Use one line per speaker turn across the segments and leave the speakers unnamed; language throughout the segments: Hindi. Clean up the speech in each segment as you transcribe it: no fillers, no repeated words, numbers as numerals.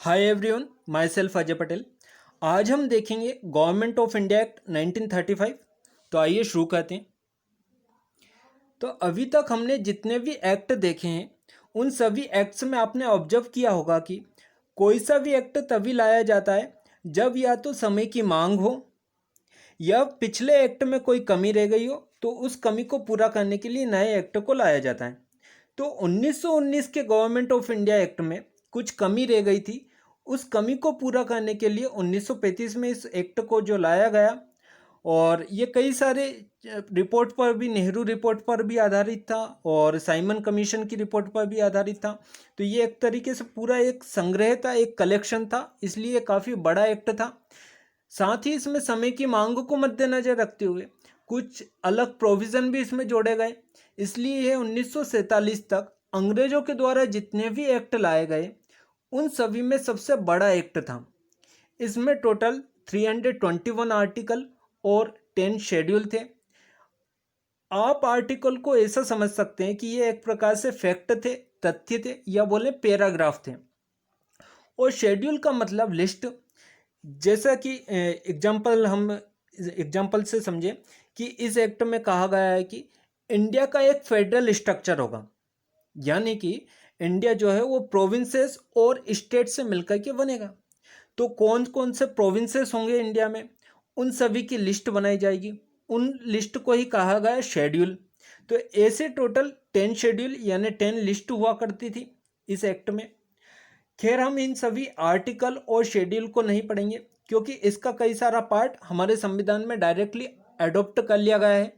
Hi everyone, my self Ajay Patel. आज हम देखेंगे गवर्नमेंट ऑफ इंडिया एक्ट 1935। तो आइए शुरू करते हैं। तो अभी तक हमने जितने भी एक्ट देखे हैं उन सभी एक्ट्स में आपने ऑब्जर्व किया होगा कि कोई सा भी एक्ट तभी लाया जाता है जब या तो समय की मांग हो या पिछले एक्ट में कोई कमी रह गई हो, तो उस कमी को पूरा करने के लिए नए एक्ट को लाया जाता है। तो 1919 के गवर्नमेंट ऑफ इंडिया एक्ट में कुछ कमी रह गई थी। उस कमी को पूरा करने के लिए 1935 में इस एक्ट को जो लाया गया, और ये कई सारे रिपोर्ट पर भी, नेहरू रिपोर्ट पर भी आधारित था और साइमन कमीशन की रिपोर्ट पर भी आधारित था। तो ये एक तरीके से पूरा एक संग्रह था, एक कलेक्शन था, इसलिए काफ़ी बड़ा एक्ट था। साथ ही इसमें समय की मांग को मद्देनजर रखते हुए कुछ अलग प्रोविज़न भी इसमें जोड़े गए। इसलिए ये 1947 तक अंग्रेजों के द्वारा जितने भी एक्ट लाए गए उन सभी में सबसे बड़ा एक्ट था। इसमें टोटल 321 आर्टिकल और 10 शेड्यूल थे। आप आर्टिकल को ऐसा समझ सकते हैं कि ये एक प्रकार से फैक्ट थे, तथ्य थे, या बोले पैराग्राफ थे। और शेड्यूल का मतलब लिस्ट। जैसा कि एग्जाम्पल से समझे कि इस एक्ट में कहा गया है कि इंडिया का एक फेडरल स्ट्रक्चर होगा, यानी कि इंडिया जो है वो प्रोविंसेस और स्टेट से मिलकर के बनेगा। तो कौन कौन से प्रोविंसेस होंगे इंडिया में, उन सभी की लिस्ट बनाई जाएगी। उन लिस्ट को ही कहा गया शेड्यूल। तो ऐसे टोटल 10 शेड्यूल यानी 10 लिस्ट हुआ करती थी इस एक्ट में। खैर, हम इन सभी आर्टिकल और शेड्यूल को नहीं पढ़ेंगे क्योंकि इसका कई सारा पार्ट हमारे संविधान में डायरेक्टली अडॉप्ट कर लिया गया है।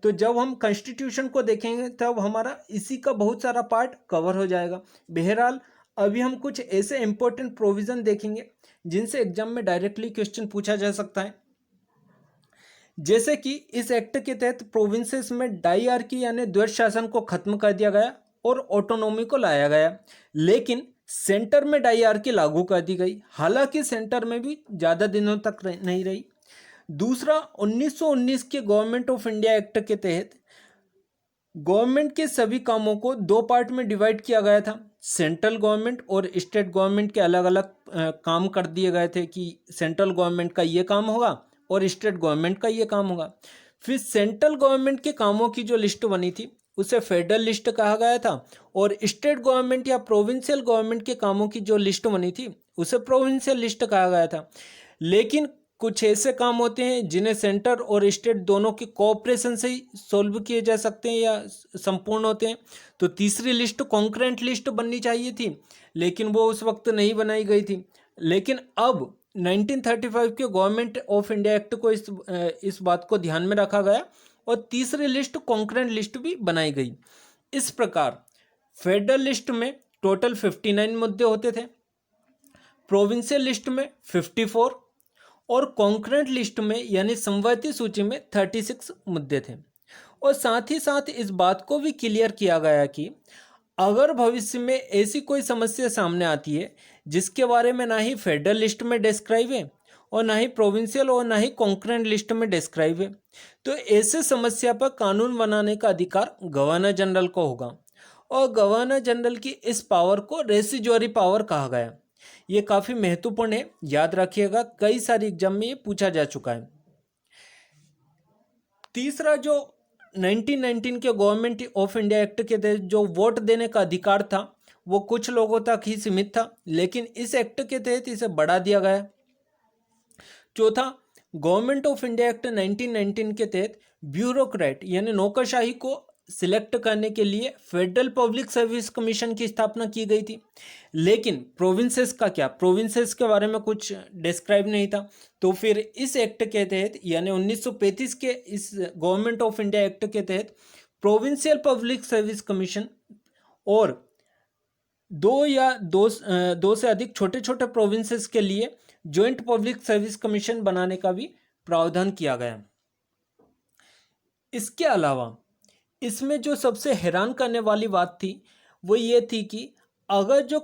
तो जब हम कॉन्स्टिट्यूशन को देखेंगे तब हमारा इसी का बहुत सारा पार्ट कवर हो जाएगा। बहरहाल, अभी हम कुछ ऐसे इंपॉर्टेंट प्रोविज़न देखेंगे जिनसे एग्जाम में डायरेक्टली क्वेश्चन पूछा जा सकता है। जैसे कि इस एक्ट के तहत प्रोविंसेस में डायआर्की यानी द्वैध शासन को खत्म कर दिया गया और ऑटोनॉमी को लाया गया, लेकिन सेंटर में डायआर्की लागू कर दी गई। हालांकि सेंटर में भी ज़्यादा दिनों तक नहीं रही। दूसरा, 1919 के गवर्नमेंट ऑफ इंडिया एक्ट के तहत गवर्नमेंट के सभी कामों को दो पार्ट में डिवाइड किया गया था। सेंट्रल गवर्नमेंट और स्टेट गवर्नमेंट के अलग अलग काम कर दिए गए थे कि सेंट्रल गवर्नमेंट का ये काम होगा और स्टेट गवर्नमेंट का ये काम होगा। फिर सेंट्रल गवर्नमेंट के कामों की जो लिस्ट बनी थी उसे फेडरल लिस्ट कहा गया था, और स्टेट गवर्नमेंट या प्रोविंशियल गवर्नमेंट के कामों की जो लिस्ट बनी थी उसे प्रोविंशियल लिस्ट कहा गया था। लेकिन कुछ ऐसे काम होते हैं जिन्हें सेंटर और स्टेट दोनों के कोऑपरेशन से ही सॉल्व किए जा सकते हैं या संपूर्ण होते हैं। तो तीसरी लिस्ट कॉन्करेंट लिस्ट बननी चाहिए थी, लेकिन वो उस वक्त नहीं बनाई गई थी। लेकिन अब 1935 के गवर्नमेंट ऑफ इंडिया एक्ट को इस बात को ध्यान में रखा गया और तीसरी लिस्ट कॉन्करेंट लिस्ट भी बनाई गई। इस प्रकार फेडरल लिस्ट में टोटल 59 मुद्दे होते थे, प्रोविंशियल लिस्ट में 54 और कॉन्करेंट लिस्ट में यानी समवर्ती सूची में 36 मुद्दे थे। और साथ ही साथ इस बात को भी क्लियर किया गया कि अगर भविष्य में ऐसी कोई समस्या सामने आती है जिसके बारे में ना ही फेडरल लिस्ट में डिस्क्राइब है और ना ही प्रोविंशियल और ना ही कॉन्करेंट लिस्ट में डिस्क्राइब है, तो ऐसे समस्या पर कानून बनाने का अधिकार गवर्नर जनरल को होगा। और गवर्नर जनरल की इस पावर को रेसिजुअरी पावर कहा गया। ये काफ़ी महत्वपूर्ण है, याद रखिएगा, कई सारी एग्जाम में ये पूछा जा चुका है। तीसरा, जो 1919 के गवर्नमेंट ऑफ इंडिया एक्ट के तहत जो वोट देने का अधिकार था वो कुछ लोगों तक ही सीमित था, लेकिन इस एक्ट के तहत इसे बढ़ा दिया गया। चौथा, गवर्नमेंट ऑफ इंडिया एक्ट 1919 के तहत ब्यूरोक्रेट यानी नौकरशाही को सिलेक्ट करने के लिए फेडरल पब्लिक सर्विस कमीशन की स्थापना की गई थी। लेकिन प्रोविंसेस का क्या, प्रोविंसेस के बारे में कुछ डिस्क्राइब नहीं था। तो फिर इस एक्ट के तहत यानी 1935 के इस गवर्नमेंट ऑफ इंडिया एक्ट के तहत प्रोविंशियल पब्लिक सर्विस कमीशन और दो से अधिक छोटे छोटे प्रोविंसेस के लिए जॉइंट पब्लिक सर्विस कमीशन बनाने का भी प्रावधान किया गया। इसके अलावा इसमें जो सबसे हैरान करने वाली बात थी वो ये थी कि अगर जो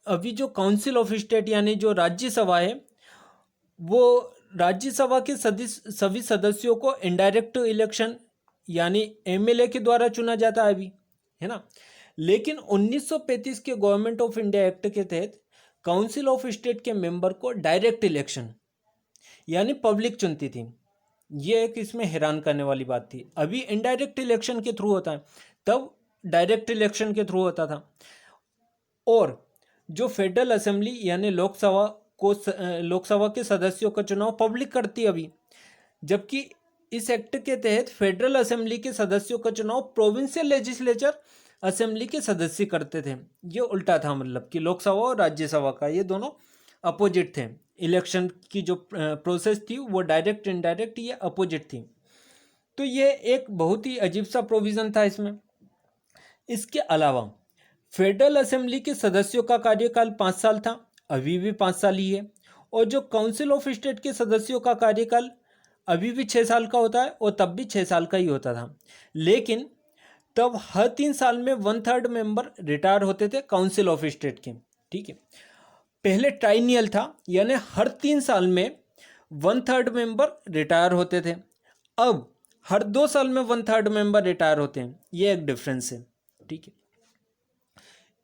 अभी जो काउंसिल ऑफ स्टेट यानी जो राज्यसभा है, वो राज्यसभा के सभी सदस्यों को इनडायरेक्ट इलेक्शन यानी एमएलए के द्वारा चुना जाता है अभी, है ना। लेकिन 1935 के गवर्नमेंट ऑफ इंडिया एक्ट के तहत काउंसिल ऑफ स्टेट के मेंबर को डायरेक्ट इलेक्शन यानी पब्लिक चुनती थी। ये एक इसमें हैरान करने वाली बात थी। अभी इनडायरेक्ट इलेक्शन के थ्रू होता है, तब डायरेक्ट इलेक्शन के थ्रू होता था। और जो फेडरल असेंबली यानी लोकसभा के सदस्यों का चुनाव पब्लिक करती अभी, जबकि इस एक्ट के तहत फेडरल असेंबली के सदस्यों का चुनाव प्रोविंशियल लेजिस्लेचर असेंबली के सदस्य करते थे। ये उल्टा था, मतलब कि लोकसभा और राज्यसभा का ये दोनों अपोजिट थे। इलेक्शन की जो प्रोसेस थी वो डायरेक्ट इनडायरेक्ट ये अपोजिट थी। तो ये एक बहुत ही अजीब सा प्रोविज़न था इसमें। इसके अलावा फेडरल असेंबली के सदस्यों का कार्यकाल 5 साल था, अभी भी 5 साल ही है। और जो काउंसिल ऑफ स्टेट के सदस्यों का कार्यकाल अभी भी 6 साल का होता है, और तब भी 6 साल का ही होता था। लेकिन तब हर 3 साल में 1/3 मेंबर रिटायर होते थे काउंसिल ऑफ स्टेट के। ठीक है, पहले ट्राइनियल था, यानी हर 3 साल में 1/3 मेंबर रिटायर होते थे। अब हर 2 साल में 1/3 मेंबर रिटायर होते हैं। ये एक डिफरेंस है। ठीक है,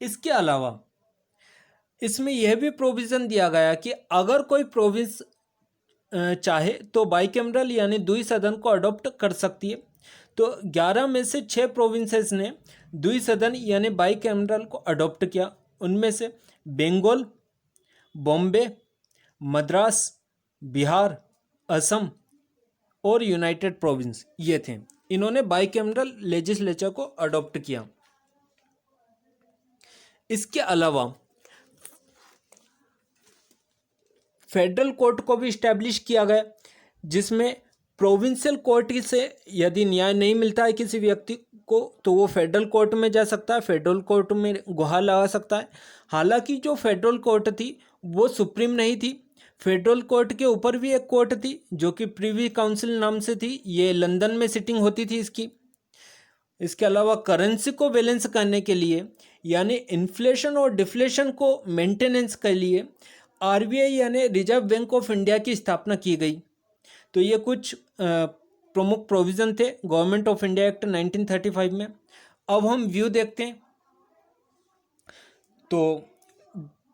इसके अलावा इसमें यह भी प्रोविज़न दिया गया कि अगर कोई प्रोविंस चाहे तो बाइकैमरल यानी द्वि सदन को अडॉप्ट कर सकती है। तो 11 में से 6 प्रोविंसेस ने द्वि सदन यानी बाइकैमरल को अडॉप्ट किया। उनमें से बंगाल, बॉम्बे, मद्रास, बिहार, असम और यूनाइटेड प्रोविंस ये थे। इन्होंने बाइकैमरल लेजिस्लेचर को अडॉप्ट किया। इसके अलावा फेडरल कोर्ट को भी इस्टेब्लिश किया गया, जिसमें प्रोविंशियल कोर्ट से यदि न्याय नहीं मिलता है किसी व्यक्ति को तो वो फेडरल कोर्ट में जा सकता है, फेडरल कोर्ट में गुहार लगा सकता है। हालांकि जो फेडरल कोर्ट थी वो सुप्रीम नहीं थी। फेडरल कोर्ट के ऊपर भी एक कोर्ट थी जो कि प्रिवी काउंसिल नाम से थी, ये लंदन में सिटिंग होती थी इसकी। इसके अलावा करेंसी को बैलेंस करने के लिए यानी इन्फ्लेशन और डिफ्लेशन को मेंटेनेंस के लिए आरबीआई यानी रिजर्व बैंक ऑफ इंडिया की स्थापना की गई। तो ये कुछ प्रमुख प्रोविज़न थे गवर्नमेंट ऑफ इंडिया एक्ट 1935 में। अब हम व्यू देखते हैं। तो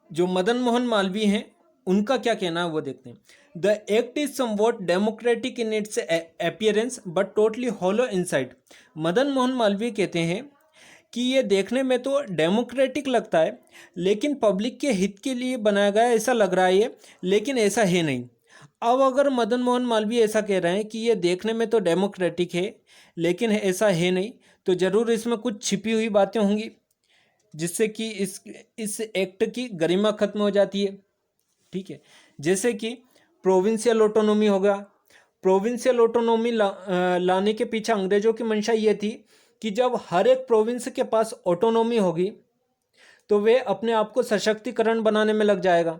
जो मदन मोहन मालवीय हैं उनका क्या कहना है वो देखते हैं। The act is somewhat democratic in its appearance but totally hollow inside. Madan Mohan Malviya कहते हैं कि ये देखने में तो डेमोक्रेटिक लगता है, लेकिन पब्लिक के हित के लिए बनाया गया ऐसा लग रहा है ये, लेकिन ऐसा है नहीं। अब अगर मदन मोहन मालवीय ऐसा कह रहे हैं कि ये देखने में तो डेमोक्रेटिक है लेकिन ऐसा है नहीं, तो ज़रूर इसमें कुछ छिपी हुई बातें होंगी जिससे कि इस एक्ट की गरिमा खत्म हो जाती है। ठीक है, जैसे कि प्रोविंशियल ऑटोनॉमी होगा। प्रोविंशियल ऑटोनॉमी लाने के पीछे अंग्रेजों की मंशा ये थी कि जब हर एक प्रोविंस के पास ऑटोनॉमी होगी तो वे अपने आप को सशक्तिकरण बनाने में लग जाएगा।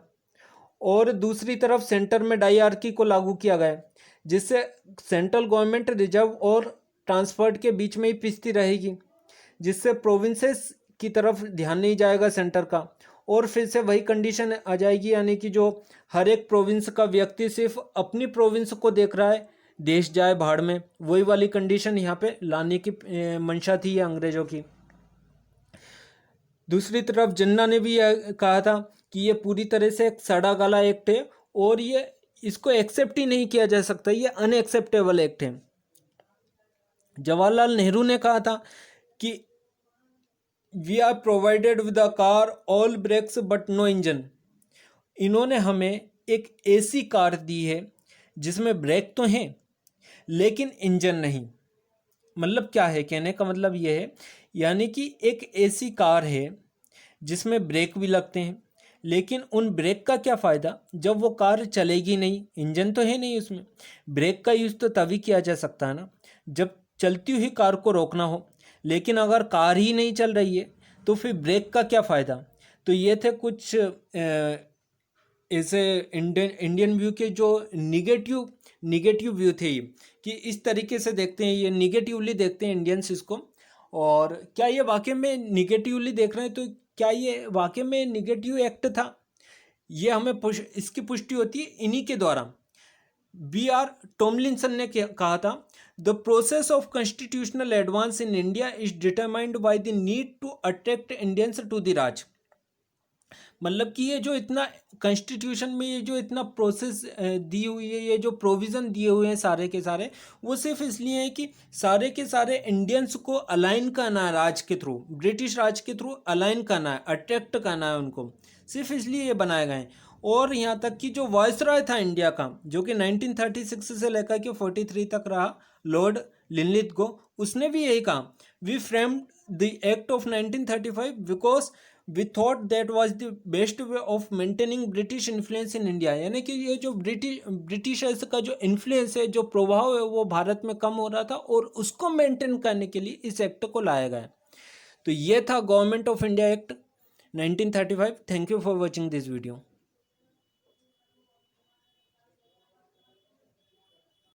और दूसरी तरफ सेंटर में डायआर्की को लागू किया गया, जिससे सेंट्रल गवर्नमेंट रिजर्व और ट्रांसफर्ड के बीच में ही पिसती रहेगी, जिससे प्रोविंसेस की तरफ ध्यान नहीं जाएगा सेंटर का। और फिर से वही कंडीशन आ जाएगी, यानी कि जो हर एक प्रोविंस का व्यक्ति सिर्फ अपनी प्रोविंस को देख रहा है, देश जाए भाड़ में, वही वाली कंडीशन यहाँ पे लाने की मंशा थी ये अंग्रेजों की। दूसरी तरफ जिन्ना ने भी यह कहा था कि ये पूरी तरह से एक सड़ा गला एक्ट है और ये इसको एक्सेप्ट ही नहीं किया जा सकता, ये अनएक्सेप्टेबल एक्ट है। जवाहरलाल नेहरू ने कहा था कि we are provided with a car all brakes but no engine. इन्होंने हमें एक ऐसी कार दी है जिसमें ब्रेक तो हैं लेकिन इंजन नहीं। मतलब क्या है, कहने का मतलब ये है, यानी कि एक ऐसी कार है जिसमें ब्रेक भी लगते हैं, लेकिन उन ब्रेक का क्या फ़ायदा जब वो कार चलेगी नहीं, इंजन तो है नहीं उसमें। ब्रेक का यूज़ तो तभी किया जा सकता है ना जब चलती हुई कार को रोकना हो, लेकिन अगर कार ही नहीं चल रही है तो फिर ब्रेक का क्या फ़ायदा। तो ये थे कुछ ऐसे इंडियन व्यू के जो निगेटिव व्यू थे ये, कि इस तरीके से देखते हैं, ये निगेटिवली देखते हैं इंडियंस इसको। और क्या ये वाकई में निगेटिवली देख रहे हैं, तो क्या ये वाकई में निगेटिव एक्ट था, ये हमें इसकी पुष्टि होती है इन्हीं के द्वारा। B.R. टॉमलिंसन ने कहा था, the process of constitutional advance in India is determined by the need to attract Indians to the Raj. मतलब कि ये जो इतना कॉन्स्टिट्यूशन में ये जो इतना प्रोसेस दी हुई है, ये जो प्रोविज़न दिए हुए हैं सारे के सारे, वो सिर्फ इसलिए है कि सारे के सारे इंडियंस को अलाइन करना है राज के थ्रू, ब्रिटिश राज के थ्रू अलाइन करना है, अट्रैक्ट करना है उनको, सिर्फ इसलिए ये बनाए गए हैं। और यहाँ तक कि जो वायसरॉय था इंडिया का, जो कि 1936 से लेकर के 43 तक रहा, लॉर्ड लिनलिथगो, उसने भी यही कहा, we framed the act of 1935 because we thought that was the best way of maintaining British influence in India. यानी कि ये जो ब्रिटिशर्स का जो इन्फ्लुएंस है, जो प्रभाव है, वो भारत में कम हो रहा था और उसको मेंटेन करने के लिए इस एक्ट को लाया गया। तो ये था government of India act 1935। Thank you for watching this video.